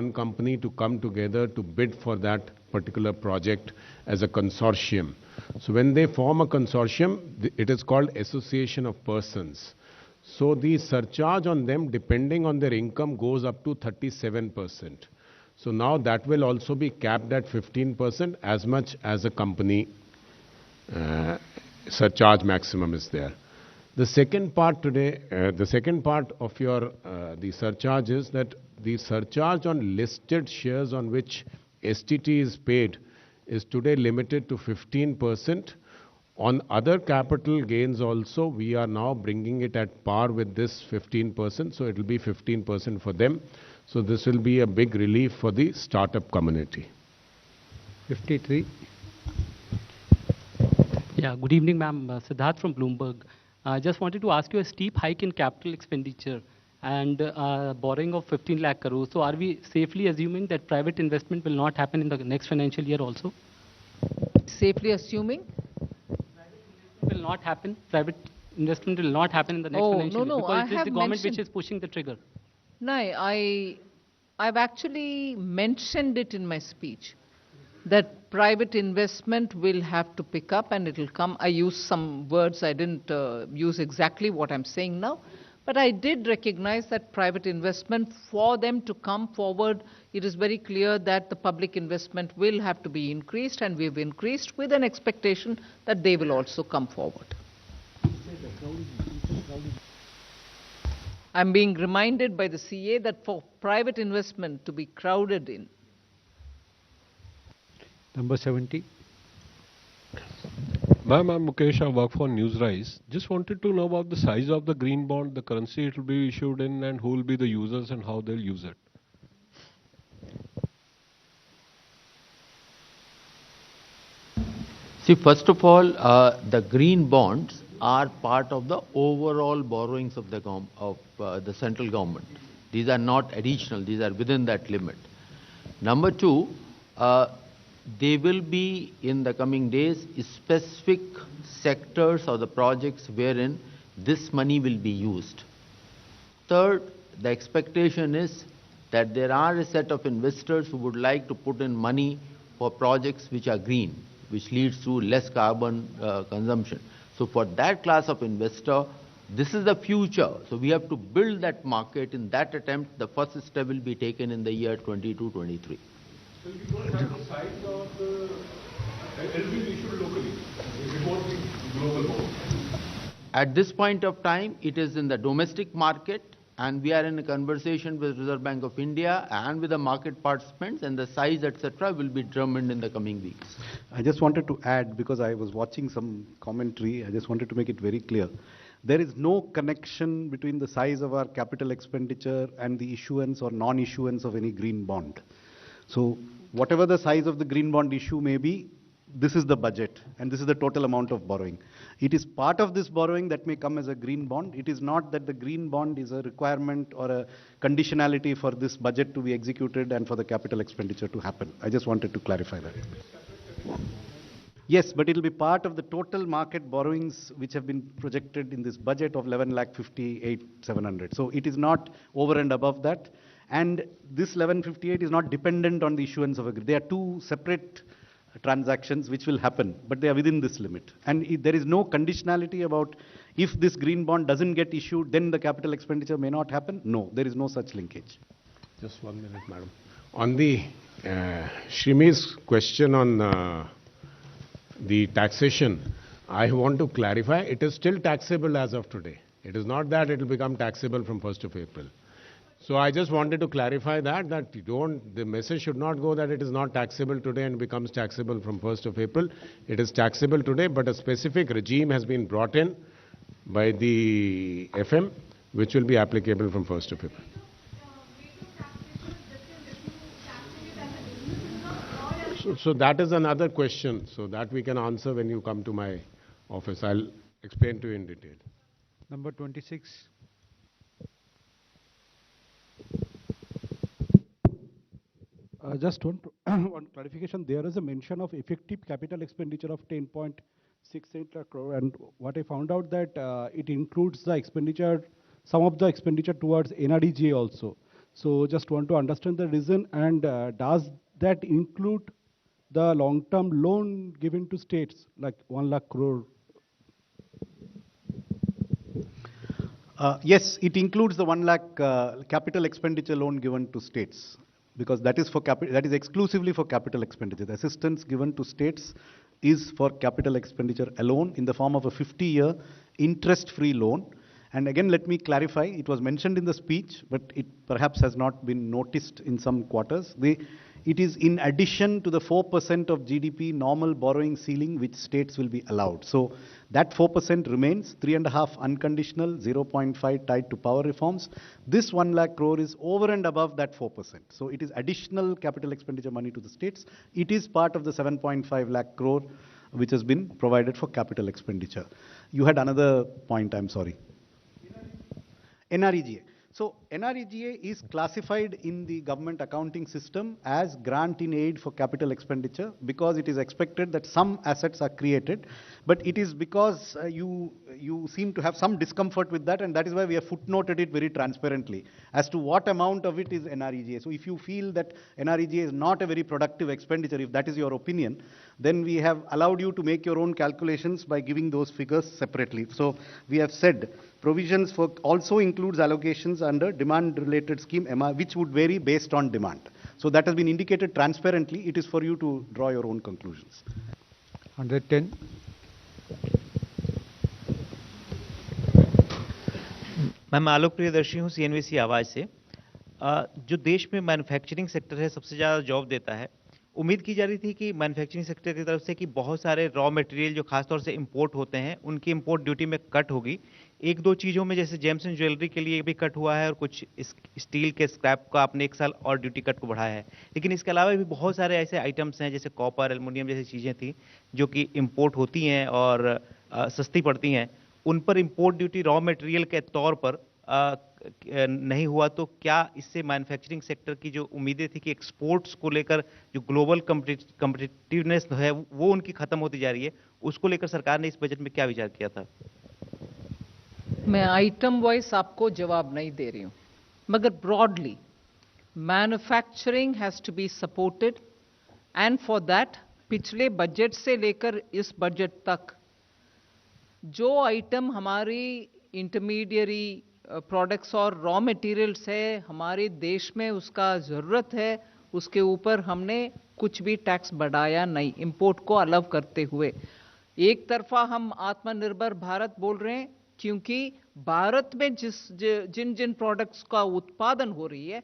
one company to come together to bid for that particular project as a consortium. So when they form a consortium, it is called association of persons. So the surcharge on them, depending on their income, goes up to 37%. So now that will also be capped at 15% as much as a company surcharge maximum is there. The second part today, the second part of your the surcharge is that the surcharge on listed shares on which STT is paid is today limited to 15%. On other capital gains also, we are now bringing it at par with this 15%, so it will be 15% for them. So this will be a big relief for the startup community. 53. Yeah, good evening, ma'am. Siddharth from Bloomberg. I just wanted to ask you a steep hike in capital expenditure and borrowing of 15 lakh crores. So are we safely assuming that private investment will not happen in the next financial year also? Safely assuming? Will not happen. Private investment will not happen in the next financial year because it is the government which is pushing the trigger. No, I've actually mentioned it in my speech that private investment will have to pick up and it will come. I used some words, I didn't use exactly what I'm saying now, but I did recognize that private investment, for them to come forward, it is very clear that the public investment will have to be increased, and we've increased with an expectation that they will also come forward. I'm being reminded by the CA that for private investment to be crowded in. Number 70. Ma'am, I'm Mukesh. I work for Newsrise. Just wanted to know about the size of the green bond, the currency it will be issued in, and who will be the users and how they'll use it. See, first of all, the green bonds are part of the overall borrowings of the central government. These are not additional, these are within that limit. Number two, they will be in the coming days specific sectors or the projects wherein this money will be used. Third, the expectation is that there are a set of investors who would like to put in money for projects which are green, which leads to less carbon consumption. So for that class of investor, this is the future. So we have to build that market. In that attempt, the first step will be taken in the year 22-23. So you don't have the size of the... It will be issued locally. It won't be global bond. At this point of time, it is in the domestic market, and we are in a conversation with Reserve Bank of India and with the market participants, and the size, etc., will be determined in the coming weeks. I just wanted to add, because I was watching some commentary, I just wanted to make it very clear. There is no connection between the size of our capital expenditure and the issuance or non-issuance of any green bond. So whatever the size of the green bond issue may be, this is the budget and this is the total amount of borrowing. It is part of this borrowing that may come as a green bond. It is not that the green bond is a requirement or a conditionality for this budget to be executed and for the capital expenditure to happen. I just wanted to clarify that. Yes, but it will be part of the total market borrowings which have been projected in this budget of 11,58,700. So it is not over and above that. And this 1158 is not dependent on the issuance of a green. They are two separate transactions which will happen, but they are within this limit. And there is no conditionality about if this green bond doesn't get issued, then the capital expenditure may not happen. No, there is no such linkage. Just 1 minute, madam. On the Shrimi's question on the taxation, I want to clarify, it is still taxable as of today. It is not that it will become taxable from 1st of April. So I just wanted to clarify that the message should not go that it is not taxable today and becomes taxable from 1st of April. It is taxable today, but a specific regime has been brought in by the FM, which will be applicable from 1st of April. So that is another question, so that we can answer when you come to my office. I'll explain to you in detail. Number 26. Just one clarification. There is a mention of effective capital expenditure of 10.68 crore, and what I found out that it includes the expenditure, some of the expenditure towards NRDG also. So just want to understand the reason, and does that include the long-term loan given to states, like 1 lakh crore? Yes, it includes the 1 lakh capital expenditure loan given to states, because that is that is exclusively for capital expenditure. The assistance given to states is for capital expenditure alone in the form of a 50-year interest-free loan. And again, let me clarify, it was mentioned in the speech, but it perhaps has not been noticed in some quarters. It is in addition to the 4% of GDP normal borrowing ceiling which states will be allowed. So that 4% remains, 3.5 unconditional, 0.5 tied to power reforms. This 1 lakh crore is over and above that 4%. So it is additional capital expenditure money to the states. It is part of the 7.5 lakh crore which has been provided for capital expenditure. You had another point, I'm sorry. NREGA. So NREGA is classified in the government accounting system as grant in aid for capital expenditure, because it is expected that some assets are created, but it is because you seem to have some discomfort with that, and that is why we have footnoted it very transparently as to what amount of it is NREGA. So if you feel that NREGA is not a very productive expenditure, if that is your opinion, then we have allowed you to make your own calculations by giving those figures separately. So we have said provisions for also includes allocations under demand-related scheme, which would vary based on demand. So that has been indicated transparently. It is for you to draw your own conclusions. 110. मैं आलोक प्रियदर्शी हूँ CNBC आवाज़ से। जो देश में manufacturing sector है सबसे ज़्यादा जॉब देता है, उम्मीद की जा रही थी कि मैन्युफैक्चरिंग सेक्टर की तरफ से कि बहुत सारे रॉ मटेरियल जो खासतौर से इंपोर्ट होते हैं उनकी इंपोर्ट ड्यूटी में कट होगी। एक दो चीज़ों में जैसे जेम्स एंड ज्वेलरी के लिए भी कट हुआ है और कुछ स्टील के स्क्रैप का आपने 1 साल और ड्यूटी कट को बढ़ाया है, लेकिन इसके अलावा भी बहुत सारे ऐसे आइटम्स हैं जैसे कॉपर, एल्युमिनियम जैसी चीज़ें थी जो कि इंपोर्ट होती हैं और सस्ती पड़ती हैं, उन पर इंपोर्ट ड्यूटी रॉ मटेरियल के तौर पर नहीं हुआ। तो क्या इससे मैन्युफैक्चरिंग सेक्टर की जो उम्मीदें थी कि एक्सपोर्ट्स को लेकर जो ग्लोबल कम्पिटिटिवनेस है वो उनकी खत्म होती जा रही है, उसको लेकर सरकार ने इस बजट में क्या विचार किया था? मैं आइटम वाइज आपको जवाब नहीं दे रही हूं, मगर broadly manufacturing has to be supported, and for that पिछले बजट से लेकर इस बजट तक जो आइटम हमारी इंटरमीडियरी प्रोडक्ट्स और रॉ मटेरियल्स है हमारे देश में उसका ज़रूरत है, उसके ऊपर हमने कुछ भी टैक्स बढ़ाया नहीं, इंपोर्ट को अलग करते हुए। एक तरफा हम आत्मनिर्भर भारत बोल रहे हैं क्योंकि भारत में जिन जिन प्रोडक्ट्स का उत्पादन हो रही है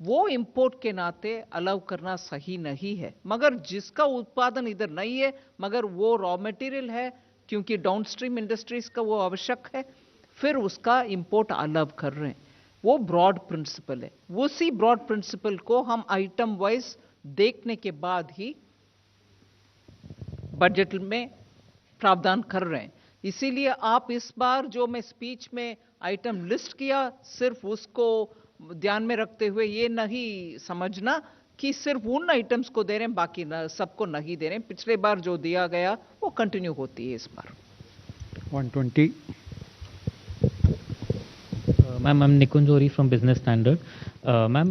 वो इंपोर्ट के नाते अलाउ करना सही नहीं है, मगर जिसका उत्पादन इधर नहीं है मगर वो रॉ मटेरियल है क्योंकि डाउनस्ट्रीम इंडस्ट्रीज का वो आवश्यक है, फिर उसका इंपोर्ट अलाउ कर रहे हैं। वो ब्रॉड प्रिंसिपल है, उसी ब्रॉड प्रिंसिपल को हम आइटम वाइज देखने के बाद ही बजट में प्रावधान कर रहे हैं। इसीलिए आप इस बार जो मैं स्पीच में आइटम लिस्ट किया सिर्फ उसको ध्यान में रखते हुए ये नहीं समझना कि सिर्फ उन आइटम्स को दे रहे हैं बाकी सबको नहीं दे रहे हैं। पिछले बार जो दिया गया वो कंटिन्यू होती है इस बार। 120. Ma'am, I'm Nikunjori from Business Standard. Ma'am,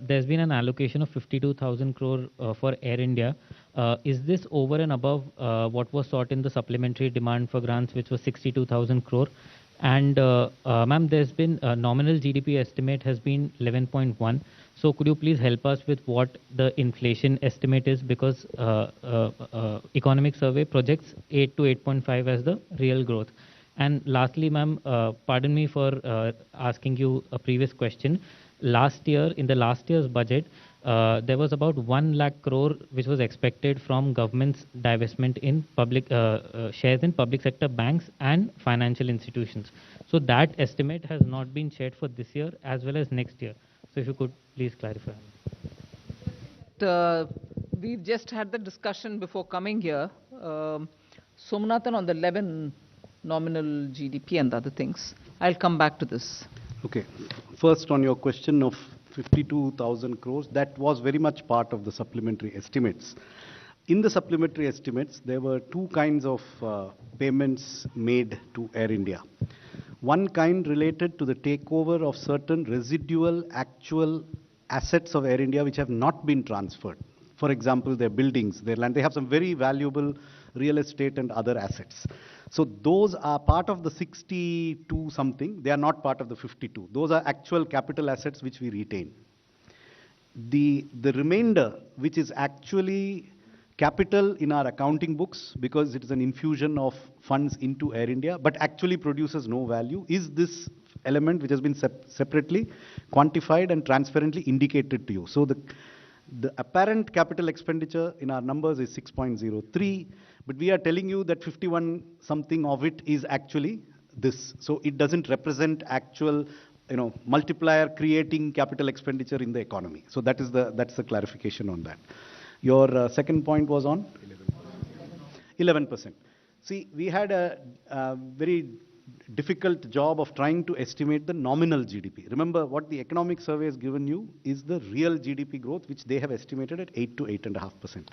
there's been an allocation of 52,000 crore for Air India. Is this over and above what was sought in the supplementary demand for grants, which was 62,000 crore? And ma'am, there's been a nominal GDP estimate has been 11.1. So could you please help us with what the inflation estimate is, because economic survey projects 8 to 8.5 as the real growth. And lastly, ma'am, pardon me for asking you a previous question. Last year, in the last year's budget, there was about 1 lakh crore which was expected from government's divestment in public shares in public sector banks and financial institutions. So that estimate has not been shared for this year as well as next year. So if you could please clarify. We've just had the discussion before coming here. Somnathan on the 11 nominal GDP and other things. I'll come back to this. Okay. First, on your question of 52,000 crores, that was very much part of the supplementary estimates. In the supplementary estimates, there were two kinds of payments made to Air India. One kind related to the takeover of certain residual actual assets of Air India which have not been transferred. For example, their buildings, their land, they have some very valuable real estate and other assets. So those are part of the 62 something, they are not part of the 52. Those are actual capital assets which we retain. The remainder, which is actually capital in our accounting books, because it is an infusion of funds into Air India, but actually produces no value, is this element which has been separately quantified and transparently indicated to you. So the apparent capital expenditure in our numbers is 6.03, but we are telling you that 51 something of it is actually this. So it doesn't represent actual multiplier creating capital expenditure in the economy. So that's the clarification on that. Your second point was on 11%. See, we had a very difficult job of trying to estimate the nominal GDP. Remember, what the economic survey has given you is the real GDP growth, which they have estimated at 8 to 8.5%.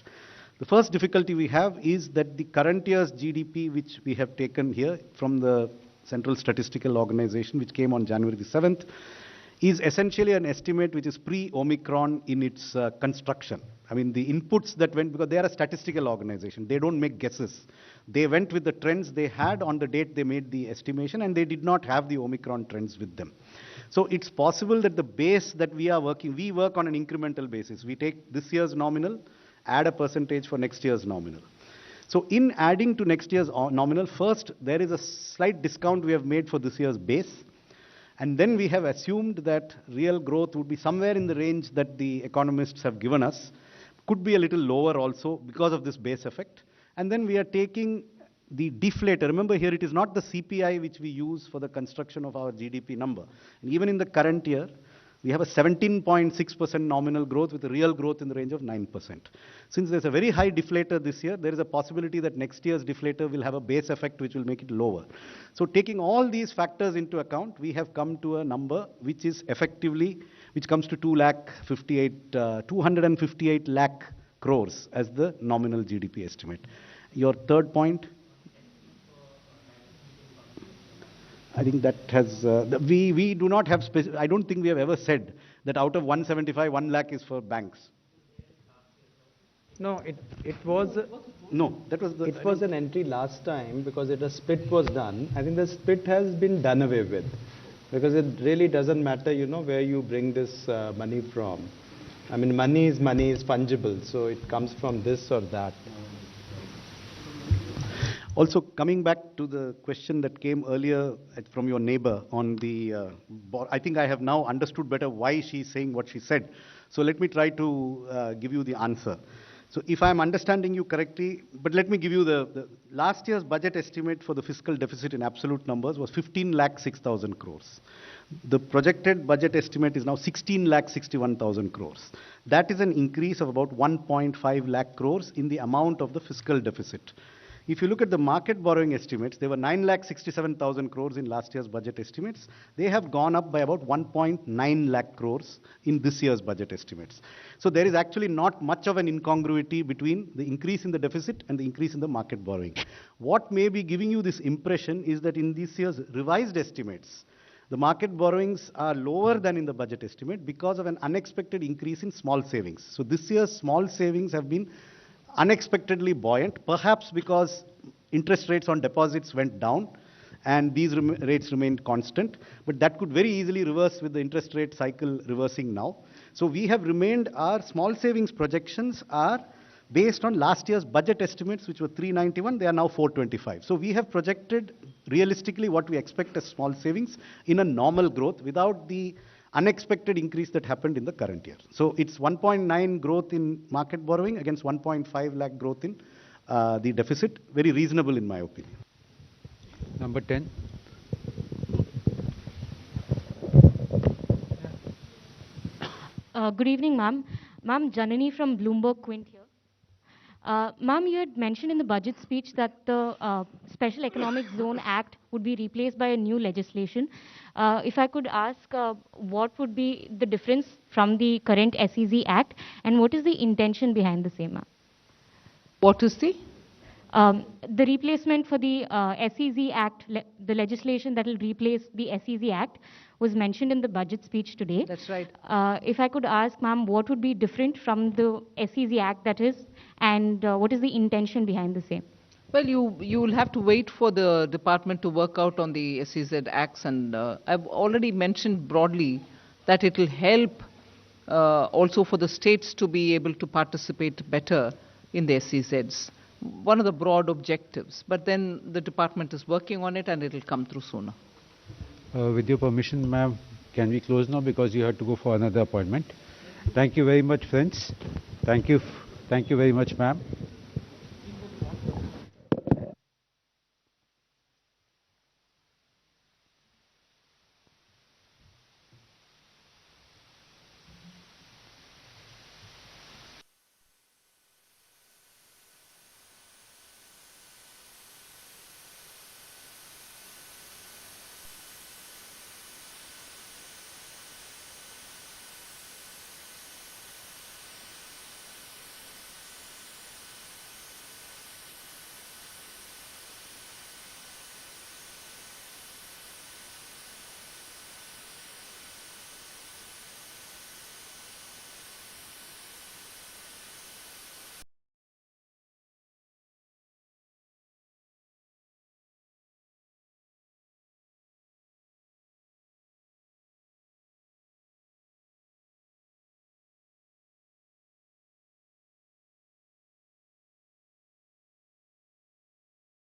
The first difficulty we have is that the current year's GDP, which we have taken here from the Central Statistical Organization, which came on January the 7th, is essentially an estimate which is pre-Omicron in its construction. I mean, the inputs that went, because they are a statistical organization, they don't make guesses. They went with the trends they had on the date they made the estimation, and they did not have the Omicron trends with them. So it's possible that the base that we are working, we work on an incremental basis. We take this year's nominal, add a percentage for next year's nominal. So in adding to next year's nominal, first, there is a slight discount we have made for this year's base. And then we have assumed that real growth would be somewhere in the range that the economists have given us. Could be a little lower also because of this base effect. And then we are taking the deflator. Remember here, it is not the CPI which we use for the construction of our GDP number. And even in the current year, we have a 17.6% nominal growth with a real growth in the range of 9%. Since there's a very high deflator this year, there is a possibility that next year's deflator will have a base effect which will make it lower. So taking all these factors into account, we have come to a number which is effectively, which comes to 258 lakh crores as the nominal GDP estimate. Your third point? I think that has, we do not have, I don't think we have ever said that out of 175, 1 lakh is for banks. No, it was, no, that was the, it was an entry last time because a split was done. I think the split has been done away with because it really doesn't matter, where you bring this money from. I mean, money is fungible, so it comes from this or that. Also, coming back to the question that came earlier from your neighbor on the, I think I have now understood better why she's saying what she said. So let me try to give you the answer. So if I'm understanding you correctly, but let me give you the last year's budget estimate for the fiscal deficit in absolute numbers was 15,06,000 crores. The projected budget estimate is now 16,61,000 crores. That is an increase of about 1.5 lakh crores in the amount of the fiscal deficit. If you look at the market borrowing estimates, they were 9,67,000 crores in last year's budget estimates. They have gone up by about 1.9 lakh crores in this year's budget estimates. So there is actually not much of an incongruity between the increase in the deficit and the increase in the market borrowing. What may be giving you this impression is that in this year's revised estimates, the market borrowings are lower than in the budget estimate because of an unexpected increase in small savings. So this year's small savings have been unexpectedly buoyant, perhaps because interest rates on deposits went down and these rates remained constant, but that could very easily reverse with the interest rate cycle reversing now. So we have remained, our small savings projections are based on last year's budget estimates, which were 391, they are now 425. So we have projected realistically what we expect as small savings in a normal growth without the unexpected increase that happened in the current year. So it's 1.9 growth in market borrowing against 1.5 lakh growth in the deficit. Very reasonable in my opinion. Number 10. Good evening, ma'am. Ma'am, Janani from Bloomberg Quint here. Ma'am, you had mentioned in the budget speech that the Special Economic Zone Act would be replaced by a new legislation. If I could ask, what would be the difference from the current SEZ Act and what is the intention behind the same, ma'am? What is the? The replacement for the SEZ Act, the legislation that will replace the SEZ Act, was mentioned in the budget speech today. That's right. If I could ask, ma'am, what would be different from the SEZ Act that is, and what is the intention behind the same? Well, you will have to wait for the department to work out on the SEZ acts, and I've already mentioned broadly that it will help also for the states to be able to participate better in the SEZs. One of the broad objectives. But then the department is working on it, and it will come through sooner. With your permission, ma'am, can we close now because you have to go for another appointment? Thank you very much, friends. Thank you very much, ma'am.